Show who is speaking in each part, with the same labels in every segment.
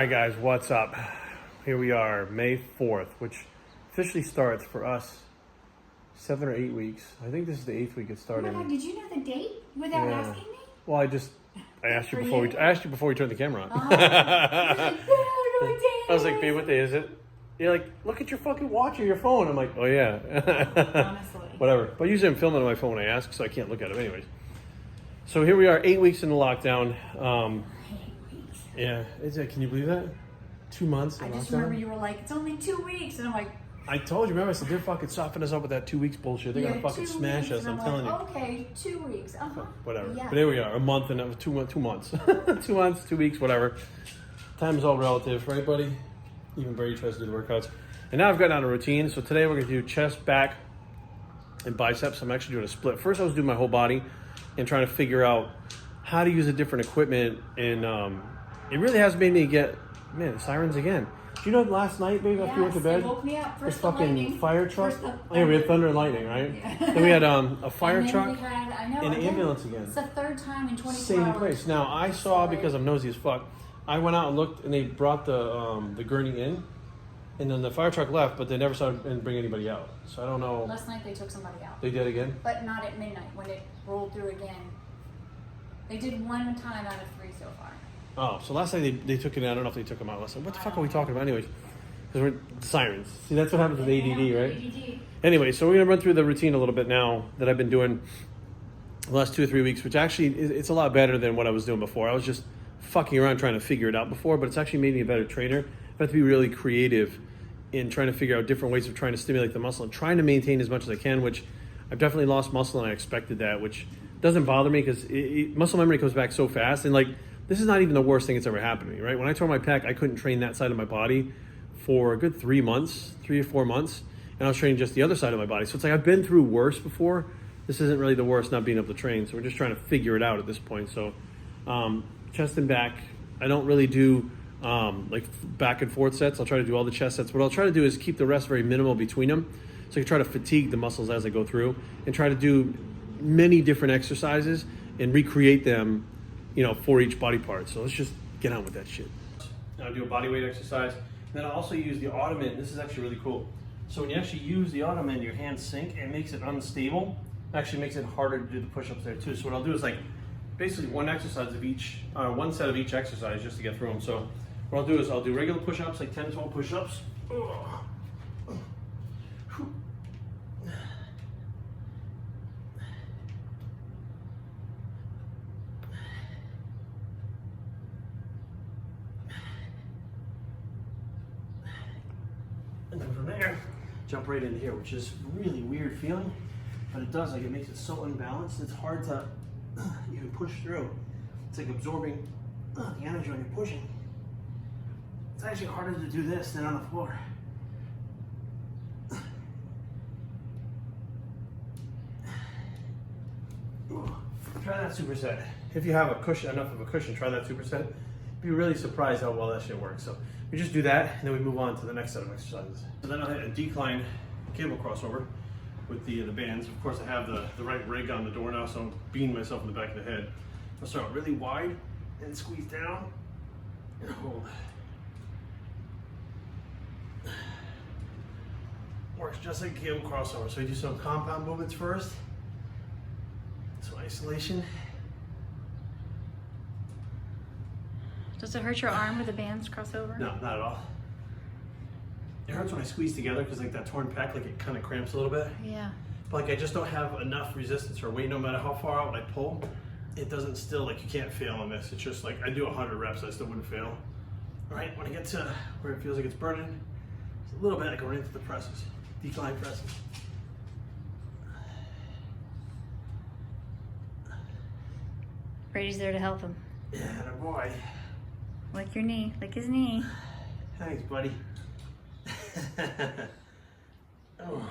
Speaker 1: right, guys, what's up? Here we are, May 4th, which officially starts for us 7 or 8 weeks. I think this is the 8th week it started.
Speaker 2: Oh my God, did you know the date without asking me?
Speaker 1: Well, I asked you before we turned the camera on.
Speaker 2: I
Speaker 1: I was like, babe, what day is it? You're like, look at your fucking watch or your phone. I'm like, oh yeah.
Speaker 2: Honestly.
Speaker 1: Whatever. But usually I'm filming on my phone when I ask, so I can't look at it anyways. So here we are, 8 weeks into lockdown.
Speaker 2: 8 weeks.
Speaker 1: Yeah, can you believe that? 2 months in
Speaker 2: I just
Speaker 1: lockdown?
Speaker 2: remember you were like, it's only 2 weeks. And I'm like,
Speaker 1: I told you, remember I said, they're fucking softening us up with that 2 weeks bullshit. They're gonna fucking
Speaker 2: 2
Speaker 1: smash
Speaker 2: weeks.
Speaker 1: us,
Speaker 2: And
Speaker 1: I'm telling you.
Speaker 2: Okay, 2 weeks.
Speaker 1: Whatever.
Speaker 2: Yeah.
Speaker 1: But here we are, a month and 2 months. 2 months, 2 weeks, whatever. Time is all relative, right, buddy? Even Brady tries to do the workouts. And now I've gotten on a routine. So today we're gonna do chest, back, and biceps. I'm actually doing a split. First I was doing my whole body and trying to figure out how to use a different equipment. And it really has made me get, man, the sirens again. Do you know last night, babe, after you went to bed?
Speaker 2: It woke me up.
Speaker 1: This
Speaker 2: First the
Speaker 1: fucking
Speaker 2: lightning.
Speaker 1: fire truck.
Speaker 2: First
Speaker 1: We had thunder and lightning, right?
Speaker 2: Yeah.
Speaker 1: Then we had a fire
Speaker 2: And then
Speaker 1: truck
Speaker 2: we had, I know,
Speaker 1: and an
Speaker 2: again,
Speaker 1: ambulance again.
Speaker 2: It's the third time in 24
Speaker 1: Same
Speaker 2: hours.
Speaker 1: place. Now I saw, because I'm nosy as fuck, I went out and looked, and they brought the gurney in, and then the fire truck left, but they never saw and bring anybody out. So I don't know.
Speaker 2: Last night they took somebody out.
Speaker 1: They did again?
Speaker 2: But not at midnight when it rolled through again. They did one time out of 3 so far.
Speaker 1: Oh, so last night they took it out. I don't know if they took them out last night. What the fuck are we talking about anyways? Because we're sirens. See, that's what happens with ADD, right?
Speaker 2: ADD.
Speaker 1: Anyway, so we're going to run through the routine a little bit now that I've been doing the last 2 or 3 weeks, which actually, it's a lot better than what I was doing before. I was just fucking around trying to figure it out before, but it's actually made me a better trainer. I have to be really creative in trying to figure out different ways of trying to stimulate the muscle and trying to maintain as much as I can, which I've definitely lost muscle and I expected that, which doesn't bother me because muscle memory comes back so fast. And like, this is not even the worst thing that's ever happened to me, right? When I tore my pec, I couldn't train that side of my body for a good 3 months, 3 or 4 months. And I was training just the other side of my body. So it's like, I've been through worse before. This isn't really the worst, not being able to train. So we're just trying to figure it out at this point. So chest and back, I don't really do like back and forth sets. I'll try to do all the chest sets. What I'll try to do is keep the rest very minimal between them. So I can try to fatigue the muscles as I go through and try to do many different exercises and recreate them, for each body part. So let's just get on with that shit. Now I'll do a body weight exercise. Then I'll also use the ottoman. This is actually really cool. So when you actually use the ottoman, your hands sink and it makes it unstable. It actually makes it harder to do the push-ups there too. So what I'll do is like basically one exercise of each, one set of each exercise just to get through them. So what I'll do is I'll do regular push-ups, like 10 to 12 push-ups. And then from there, jump right into here, which is a really weird feeling, but it does, like, it makes it so unbalanced. It's hard to even push through. It's like absorbing the energy when you're pushing. It's actually harder to do this than on the floor. Try that superset. If you have a cushion, enough of a cushion, try that superset. Be really surprised how well that shit works. So we just do that, and then we move on to the next set of exercises. So then I'll hit a decline cable crossover with the bands. Of course, I have the right rig on the door now, so I'm beating myself in the back of the head. I'll start really wide and squeeze down and hold. Works just like a cable crossover. So we do some compound movements first. So isolation.
Speaker 2: Does it hurt your arm where the bands cross over?
Speaker 1: No, not at all. It hurts when I squeeze together because like that torn pec, like it kind of cramps a little bit.
Speaker 2: Yeah.
Speaker 1: But like I just don't have enough resistance or weight. No matter how far out I pull, it doesn't still, like, you can't fail on this. It's just like I do 100 reps, I still wouldn't fail. All right, when I get to where it feels like it's burning, it's a little bit, I go right into the presses, decline presses.
Speaker 2: Brady's there to help him.
Speaker 1: Yeah, boy.
Speaker 2: Like your knee, like his knee.
Speaker 1: Thanks, buddy. Oh.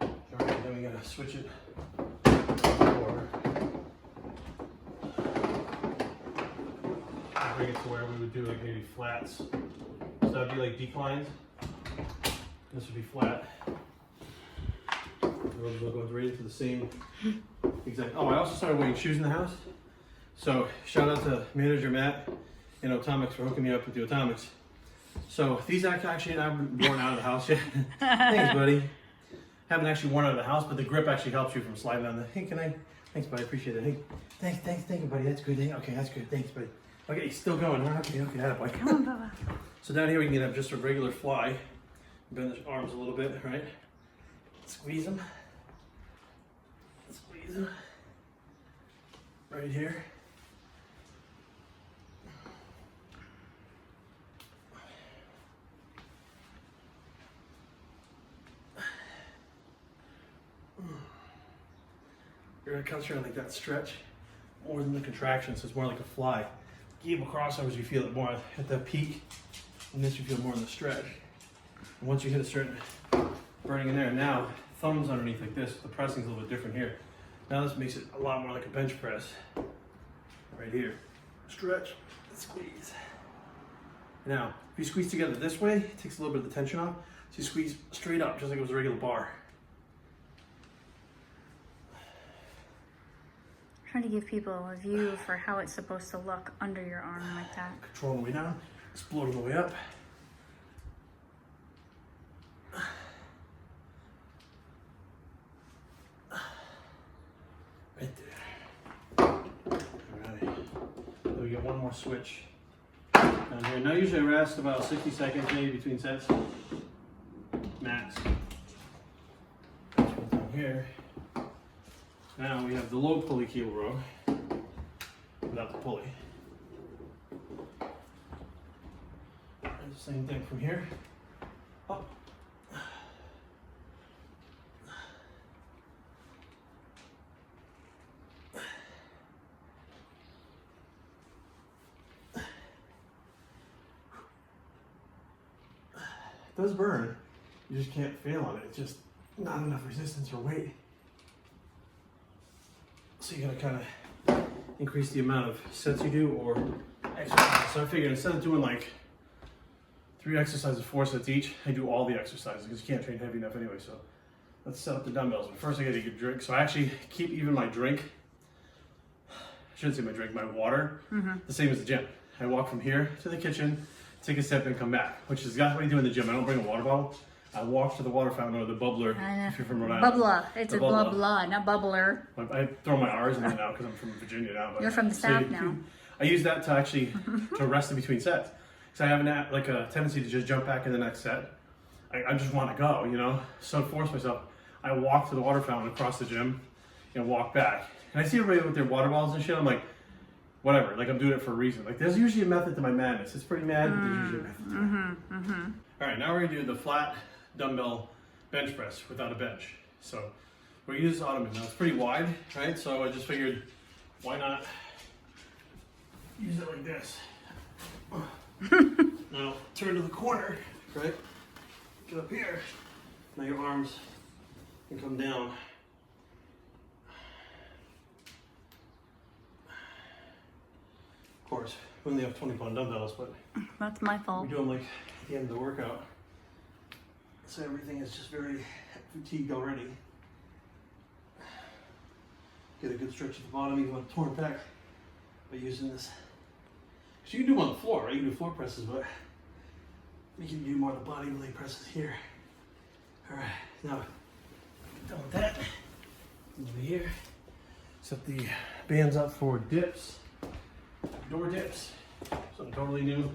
Speaker 1: All right, then we gotta switch it. Bring it to where we would do like maybe flats. So that'd be like declines. This would be flat. Those will go right into the same exact. Oh, I also started wearing shoes in the house. So shout out to manager Matt you know, Atomics for hooking me up with the Atomics. So these actually haven't worn out of the house yet. Thanks, buddy. Haven't actually worn out of the house, but the grip actually helps you from sliding down the. Hey, can I? Thanks, buddy. Appreciate it. Hey, thank you, buddy. That's good. Hey, okay, that's good. Thanks, buddy. Okay, he's still going. Huh? Okay, that boy.
Speaker 2: Come on, Bubba.
Speaker 1: So down here we can have just a regular fly. Bend the arms a little bit, right? Squeeze them. Squeeze them. Right here. You're gonna concentrate on like that stretch more than the contraction, so it's more like a fly. Cable crossovers, you feel it more at the peak, and this you feel more in the stretch. And once you hit a certain burning in there, now thumbs underneath like this, the pressing's a little bit different here. Now this makes it a lot more like a bench press. Right here. Stretch, squeeze. Now, if you squeeze together this way, it takes a little bit of the tension off. So you squeeze straight up, just like it was a regular bar.
Speaker 2: Trying to give people a view for how it's supposed to look under your arm like that.
Speaker 1: Control the way down, explode the way up. Right there. Alright. Then we get one more switch down here. Now usually I rest about 60 seconds maybe between sets. Max. Down here. Now we have the low pulley cable row without the pulley. And the same thing from here. Up. It does burn. You just can't fail on it. It's just not enough resistance or weight. So you gotta kind of increase the amount of sets you do or exercises. So I figured instead of doing like 3 exercises, 4 sets each, I do all the exercises because you can't train heavy enough anyway. So let's set up the dumbbells. But first I gotta get a drink. So I actually keep even my drink, I shouldn't say my drink, my water, the same as the gym. I walk from here to the kitchen, take a sip and come back, which is exactly what I do in the gym. I don't bring a water bottle. I walk to the water fountain or the bubbler if you're from Rhode Island.
Speaker 2: Bubbler. It's a blah blah, not bubbler.
Speaker 1: I throw my R's in it now because I'm from Virginia now. But
Speaker 2: You're from the South now.
Speaker 1: I use that to actually to rest in between sets. Because I have like a tendency to just jump back in the next set. I just want to go, you know? So I force myself. I walk to the water fountain across the gym and walk back. And I see everybody with their water bottles and shit. I'm like, whatever. Like I'm doing it for a reason. Like there's usually a method to my madness. It's pretty mad, but there's usually a method to it. All right, now we're going to do the flat dumbbell bench press without a bench. So we're gonna use this ottoman. Now it's pretty wide, right? So I just figured, why not use it like this? Now turn to the corner, right? Get up here. Now your arms can come down. Of course, we only have 20-pound dumbbells, but
Speaker 2: that's my fault.
Speaker 1: we do them like at the end of the workout. So everything is just very fatigued already. Get a good stretch at the bottom. You want to torn back by using this. So you can do them on the floor, right? You can do floor presses, but we can do more of the body leg presses here. All right, now done with that. Over here, set the bands up for dips, door dips. Something totally new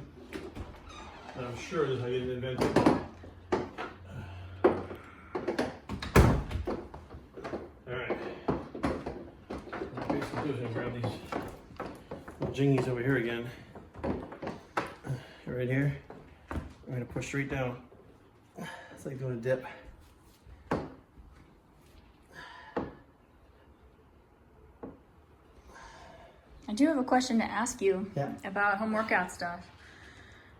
Speaker 1: that I'm sure is how you didn't invent it. Grab these little jingies over here again. Right here. I'm going to push straight down. It's like doing a dip.
Speaker 2: I do have a question to ask you about home workout stuff.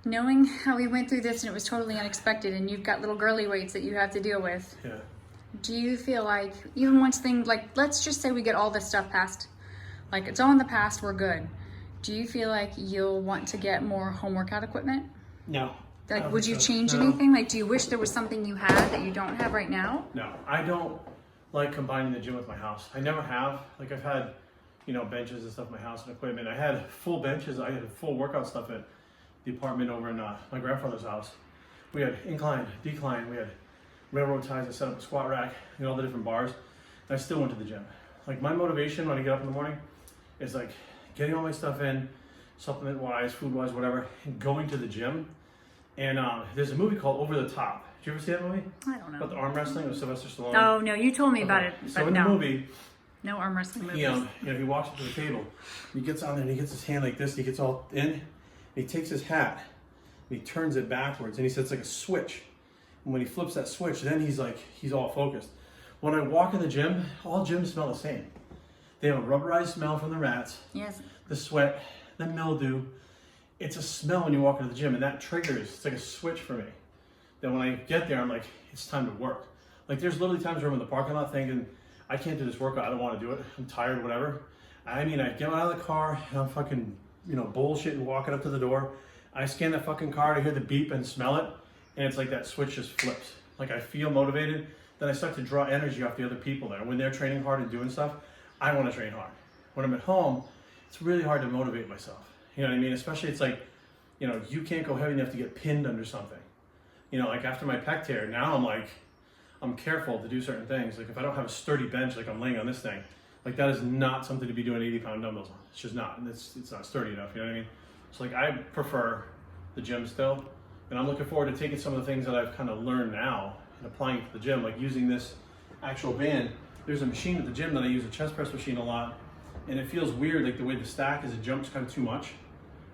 Speaker 2: Knowing how we went through this and it was totally unexpected and you've got little girly weights that you have to deal with.
Speaker 1: Yeah.
Speaker 2: Do you feel like, even once things, like, let's just say we get all this stuff past, like, it's all in the past, we're good. Do you feel like you'll want to get more home workout equipment?
Speaker 1: No.
Speaker 2: Like, would you change anything? Like, do you wish there was something you had that you don't have right now?
Speaker 1: No. I don't like combining the gym with my house. I never have. Like, I've had, benches and stuff in my house and equipment. I had full benches. I had full workout stuff at the apartment over in my grandfather's house. We had incline, decline. We had railroad ties. I set up a squat rack, all the different bars. And I still went to the gym. Like my motivation when I get up in the morning is like getting all my stuff in, supplement wise, food wise, whatever, and going to the gym. And there's a movie called Over the Top. Did you ever see that movie?
Speaker 2: I don't know.
Speaker 1: About the arm wrestling with Sylvester Stallone?
Speaker 2: Oh, no, you told me about it, but
Speaker 1: so in
Speaker 2: no.
Speaker 1: the movie,
Speaker 2: No arm wrestling movies.
Speaker 1: he walks up to the table, he gets on there and he gets his hand like this, and he gets all in, and he takes his hat, and he turns it backwards, and he says it's like a switch. And when he flips that switch, then he's all focused. When I walk in the gym, all gyms smell the same. They have a rubberized smell from the rats,
Speaker 2: Yes.
Speaker 1: the sweat, the mildew. It's a smell when you walk into the gym, and that triggers, it's like a switch for me. Then when I get there, I'm like, it's time to work. Like there's literally times where I'm in the parking lot thinking, I can't do this workout, I don't want to do it, I'm tired, whatever. I mean, I get out of the car, and I'm fucking, bullshitting, walking up to the door. I scan the fucking card, I hear the beep and smell it, and it's like that switch just flips. Like I feel motivated, then I start to draw energy off the other people there. When they're training hard and doing stuff, I want to train hard. When I'm at home, it's really hard to motivate myself. You know what I mean? Especially it's like, you can't go heavy enough to get pinned under something. Like after my pec tear, now I'm like, I'm careful to do certain things. Like if I don't have a sturdy bench, like I'm laying on this thing, like that is not something to be doing 80-pound dumbbells on. It's just not, and it's not sturdy enough, you know what I mean? So like I prefer the gym still, and I'm looking forward to taking some of the things that I've kind of learned now and applying it to the gym, like using this actual band. There's a machine at the gym that I use, a chest press machine a lot, and it feels weird, like the way the stack is, it jumps kind of too much.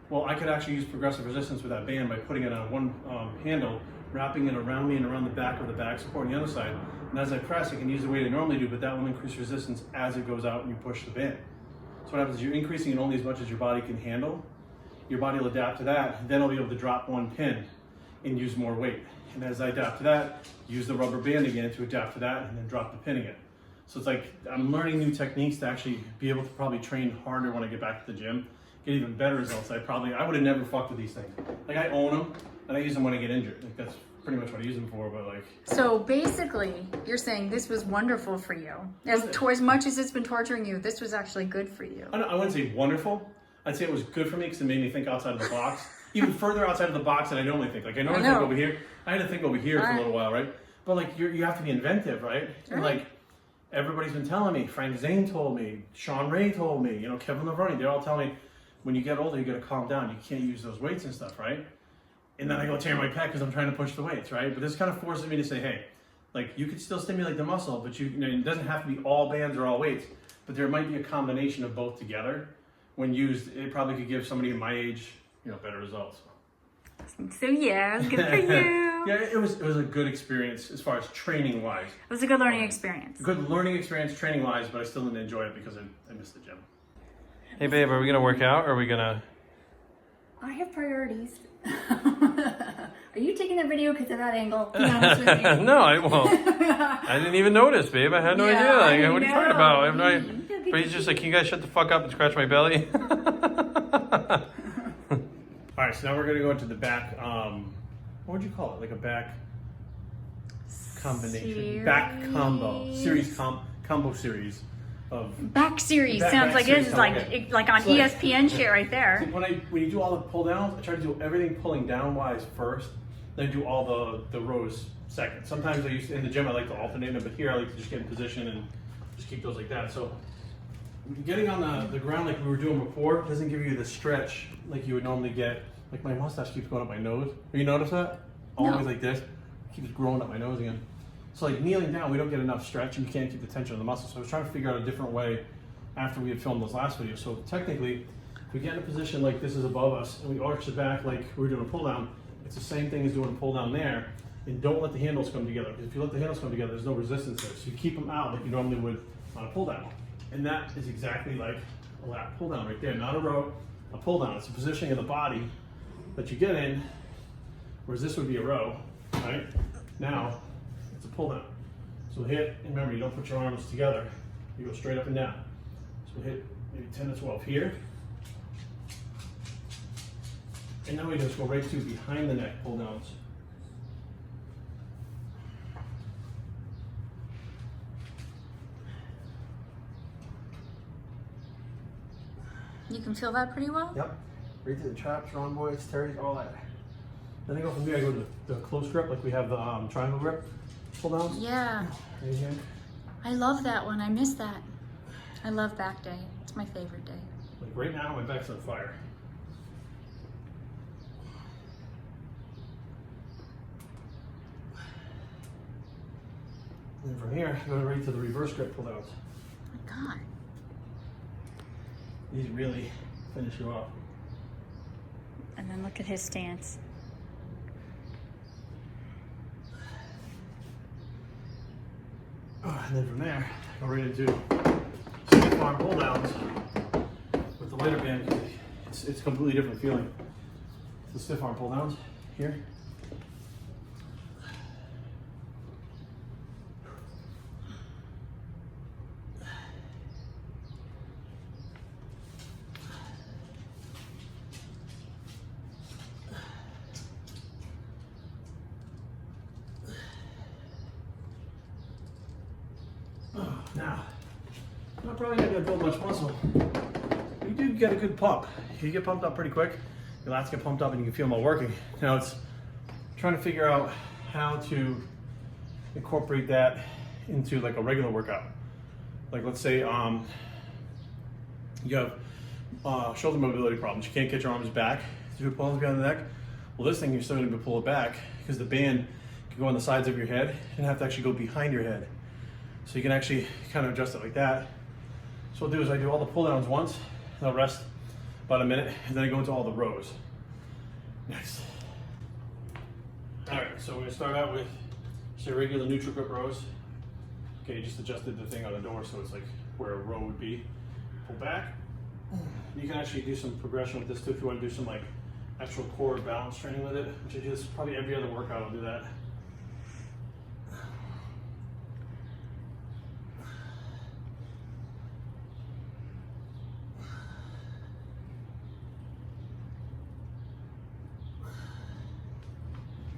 Speaker 1: Well, I could actually use progressive resistance with that band by putting it on one handle, wrapping it around me and around the back of the back support on the other side. And as I press, I can use the weight I normally do, but that will increase resistance as it goes out and you push the band. So what happens is you're increasing it only as much as your body can handle. Your body will adapt to that, then I'll be able to drop one pin and use more weight. And as I adapt to that, use the rubber band again to adapt to that and then drop the pin again. So it's like I'm learning new techniques to actually be able to probably train harder when I get back to the gym, get even better results. I would have never fucked with these things. Like I own them and I use them when I get injured. Like that's pretty much what I use them for, but like.
Speaker 2: So basically, you're saying this was wonderful for you. As much as it's been torturing you, this was actually good for you.
Speaker 1: I wouldn't say wonderful. I'd say it was good for me because it made me think outside of the box. Even further outside of the box than I normally think. Like I normally think over here. I had to think over here for a little while, right? But like you have to be inventive, right? And like everybody's been telling me, Frank Zane told me, Sean Ray told me, Kevin Lavergne, they're all telling me, when you get older, you gotta calm down. You can't use those weights and stuff, right? And then I go tear my pec because I'm trying to push the weights, right? But this kind of forces me to say, hey, like you could still stimulate the muscle, but it doesn't have to be all bands or all weights, but there might be a combination of both together. When used, it probably could give somebody my age, better results.
Speaker 2: So yeah, it was good for you.
Speaker 1: Yeah, it was a good experience as far as training wise.
Speaker 2: It was a good learning experience.
Speaker 1: Good learning experience, training wise, but I still didn't enjoy it because I missed the gym. Hey babe, are we gonna work out or are we gonna?
Speaker 3: I have priorities. Are you taking that video because of that angle? Be honest with me.
Speaker 1: No, I won't. I didn't even notice, babe. I had no idea. Like, what are you talking about? I have no idea. But he's just like, can you guys shut the fuck up and scratch my belly? All right, so now we're gonna go into the back. What would you call it? Like a back combination, back combo series, combo series of
Speaker 2: back series sounds like it is like on
Speaker 1: so
Speaker 2: ESPN shit right there.
Speaker 1: So when you do all the pull downs, I try to do everything pulling down wise first, then do all the rows second. Sometimes in the gym I like to alternate them, but here I like to just get in position and just keep those like that. So getting on the ground like we were doing before doesn't give you the stretch like you would normally get. Like my mustache keeps going up my nose. Have you noticed that? Always like this. It keeps growing up my nose again. So like kneeling down, we don't get enough stretch and you can't keep the tension of the muscle. So I was trying to figure out a different way after we had filmed those last videos. So technically, if we get in a position like this is above us and we arch the back like we were doing a pull down, it's the same thing as doing a pull down there. And don't let the handles come together. Because if you let the handles come together, there's no resistance there. So you keep them out like you normally would on a pull down. And that is exactly like a lat pull down right there. Not a row, a pull down. It's a positioning of the body that you get in, whereas this would be a row, right? Now, it's a pull down. So we'll hit, and remember, you don't put your arms together. You go straight up and down. So we'll hit maybe 10 to 12 here. And then we just go right to behind the neck pull downs.
Speaker 2: You can feel that pretty well?
Speaker 1: Yep. Right to the traps, rhomboids, teres, all that. Then I go from there, I go to the close grip, like we have the triangle grip. Pull down.
Speaker 2: Yeah.
Speaker 1: Right here.
Speaker 2: I love that one. I miss that. I love back day. It's my favorite day.
Speaker 1: Like right now, my back's on fire. And then from here, go right to the reverse grip pull downs.
Speaker 2: Oh my God.
Speaker 1: These really finish you off.
Speaker 2: And then look at his stance.
Speaker 1: And then from there, go right into stiff arm pull downs with the lighter band. It's a completely different feeling. The stiff arm pull downs here. Now, I'm not probably not gonna build much muscle. You do get a good pump. You get pumped up pretty quick. Your lats get pumped up and you can feel them all working. Now it's trying to figure out how to incorporate that into like a regular workout. Like let's say you have shoulder mobility problems. You can't get your arms back to do pull-ups behind the neck. Well, this thing you're still gonna be pull it back because the band can go on the sides of your head and have to actually go behind your head. So you can actually kind of adjust it like that. So what I'll do is I do all the pull downs once, and I'll rest about a minute, and then I go into all the rows. Next. All right, so we're gonna start out with just a regular neutral grip rows. Okay, just adjusted the thing on the door so it's like where a row would be. Pull back. You can actually do some progression with this too if you want to do some like actual core balance training with it, which I do this probably every other workout I'll do that.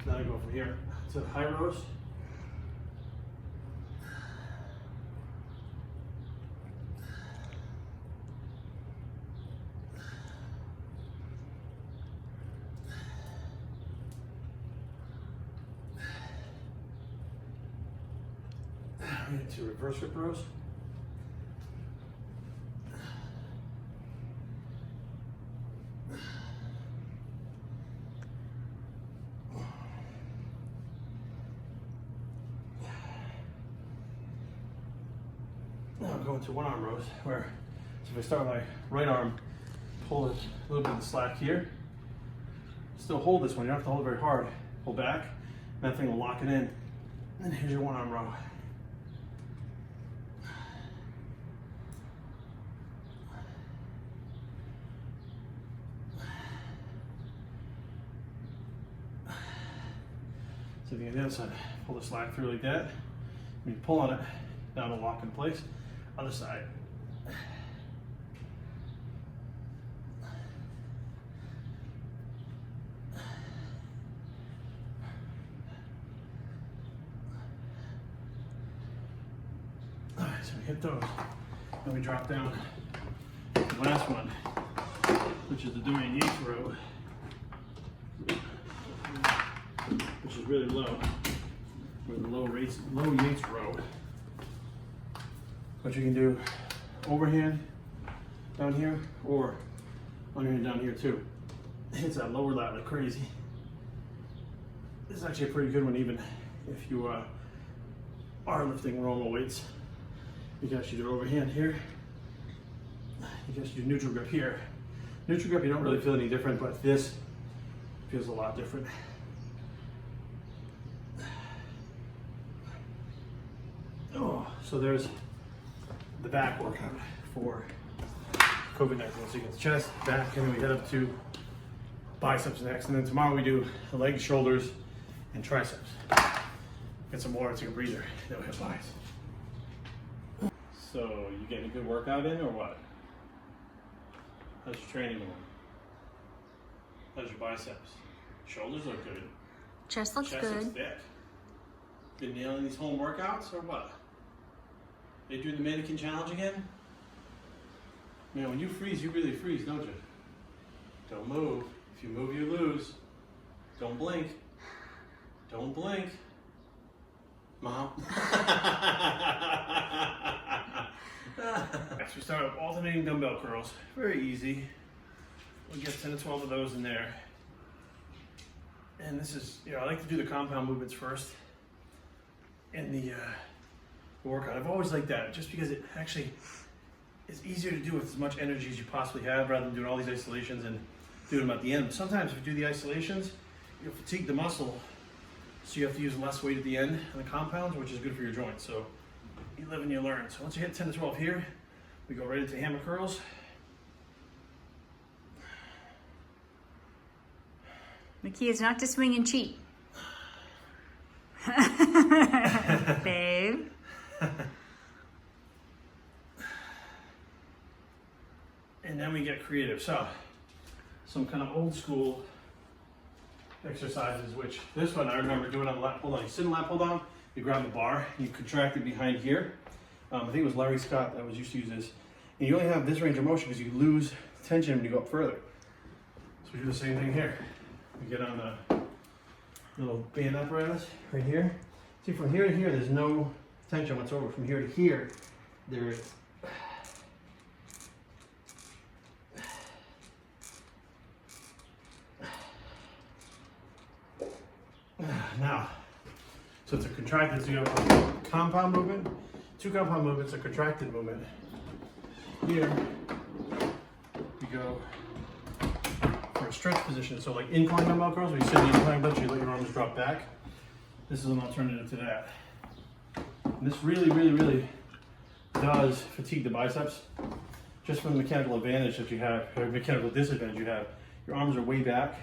Speaker 1: Then I go from here to high rows. Into reverse grip rows. Now I'm going to one arm rows where, so if I start my right arm, pull it a little bit of the slack here. Still hold this one, you don't have to hold it very hard. Pull back, and that thing will lock it in. And then here's your one arm row. So if you get the other side, pull the slack through like that. When you pull on it, that'll lock in place. Other side. All right, so we hit those. Then we drop down the last one, which is the Dorian Yates row, which is really low. With the low Yates row. What you can do overhand down here or underhand down here too. Hits that lower lat like crazy. This is actually a pretty good one even if you are lifting normal weights. You can actually do overhand here. You can actually do neutral grip here. Neutral grip you don't really feel any different, but this feels a lot different. Oh, so there's the back workout for COVID-19. So you get the chest, back, and then we head up to biceps next. And then tomorrow we do the legs, shoulders, and triceps. Get some water, take a breather, then we have biceps. So you getting a good workout in or what? How's your training going? How's your biceps? Shoulders look good.
Speaker 2: Chest looks
Speaker 1: Chest
Speaker 2: good.
Speaker 1: looks thick. Been nailing these home workouts or what? They do the mannequin challenge again? Man, when you freeze, you really freeze, don't you? Don't move. If you move, you lose. Don't blink. Don't blink. Mom. Next, we start with alternating dumbbell curls. Very easy. We'll get 10 to 12 of those in there. And this is, I like to do the compound movements first in the workout. I've always liked that, just because it actually is easier to do with as much energy as you possibly have, rather than doing all these isolations and doing them at the end. Sometimes if you do the isolations, you'll fatigue the muscle, so you have to use less weight at the end on the compounds, which is good for your joints. So you live and you learn. So once you hit 10 to 12 here, we go right into hammer curls.
Speaker 2: The key is not to swing and cheat. Babe.
Speaker 1: And then we get creative. So some kind of old school exercises, which this one I remember doing on the lat pull down. You sit in lat pull down, you grab the bar, and you contract it behind here. I think it was Larry Scott that was used to use this. And you only have this range of motion because you lose tension when you go up further. So we do the same thing here. We get on the little band apparatus right here. See, from here to here, there's no tension whatsoever. From here to here, there is. Now, so it's a contracted, so you have a compound movement, two compound movements, a contracted movement. Here, we go for a stretch position. So like incline dumbbell curls, where you sit in the incline bench, you let your arms drop back. This is an alternative to that. And this really, really, really does fatigue the biceps, just from the mechanical advantage that you have, or mechanical disadvantage you have. Your arms are way back.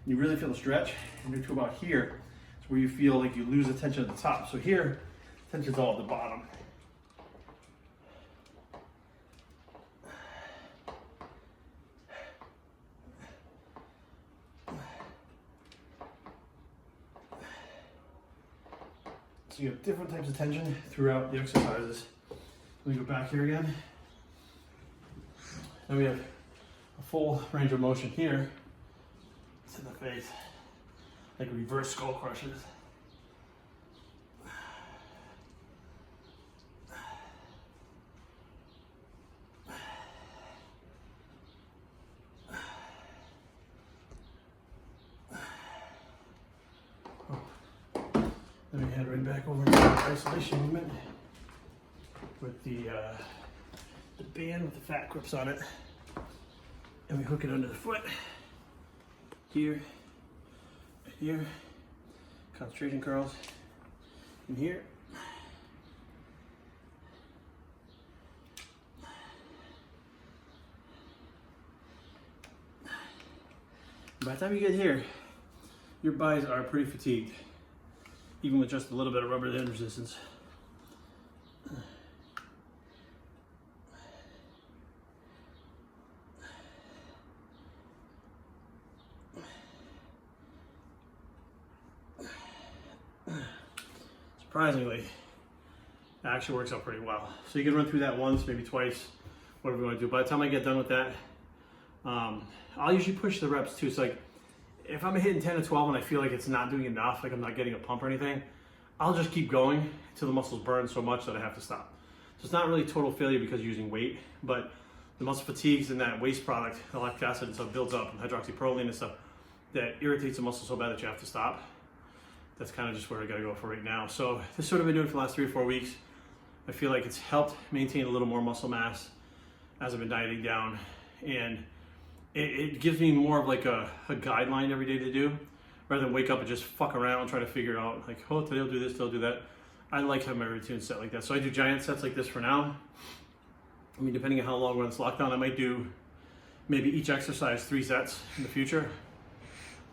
Speaker 1: You really feel the stretch, and you're to about here. It's where you feel like you lose the tension at the top. So here, tension's all at the bottom. So you have different types of tension throughout the exercises. Let me go back here again. Then we have a full range of motion here. It's in the face, like reverse skull crushes. Then we head right back over to the isolation movement with the band with the fat grips on it, and we hook it under the foot. Here, here, concentration curls, and here. By the time you get here, your buys are pretty fatigued, even with just a little bit of rubber band resistance. Surprisingly, it actually works out pretty well. So you can run through that once, maybe twice, whatever you want to do. By the time I get done with that, I'll usually push the reps too. So like, if I'm hitting 10 to 12 and I feel like it's not doing enough, like I'm not getting a pump or anything, I'll just keep going until the muscles burn so much that I have to stop. So it's not really total failure because you're using weight, but the muscle fatigues and that waste product, the lactic acid and stuff builds up, and hydroxyproline and stuff, that irritates the muscle so bad that you have to stop. That's kind of just where I gotta go for right now. So this is what I've been doing for the last 3 or 4 weeks. I feel like it's helped maintain a little more muscle mass as I've been dieting down. And it gives me more of like a guideline every day to do, rather than wake up and just fuck around and try to figure out like, oh, today I'll do this, today I'll do that. I like having my routine set like that. So I do giant sets like this for now. I mean, depending on how long we're on this lockdown, I might do maybe each exercise 3 sets in the future.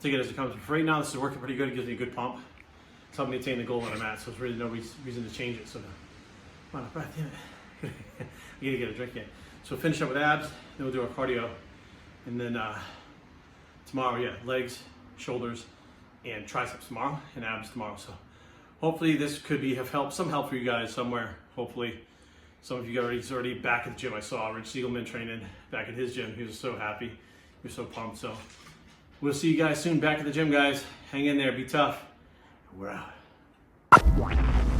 Speaker 1: Take it as it comes. For right now, this is working pretty good. It gives me a good pump. It's helping me attain the goal that I'm at, so there's really no reason to change it. So, come on, breath, damn it. I gotta get a drink in. So finish up with abs, then we'll do our cardio. And then tomorrow, yeah, legs, shoulders, and triceps tomorrow, and abs tomorrow. So hopefully this could have some help for you guys somewhere, hopefully. Some of you guys he's already back at the gym. I saw Rich Siegelman training back at his gym. He was so happy. He was so pumped. So we'll see you guys soon back at the gym, guys. Hang in there. Be tough. We're out.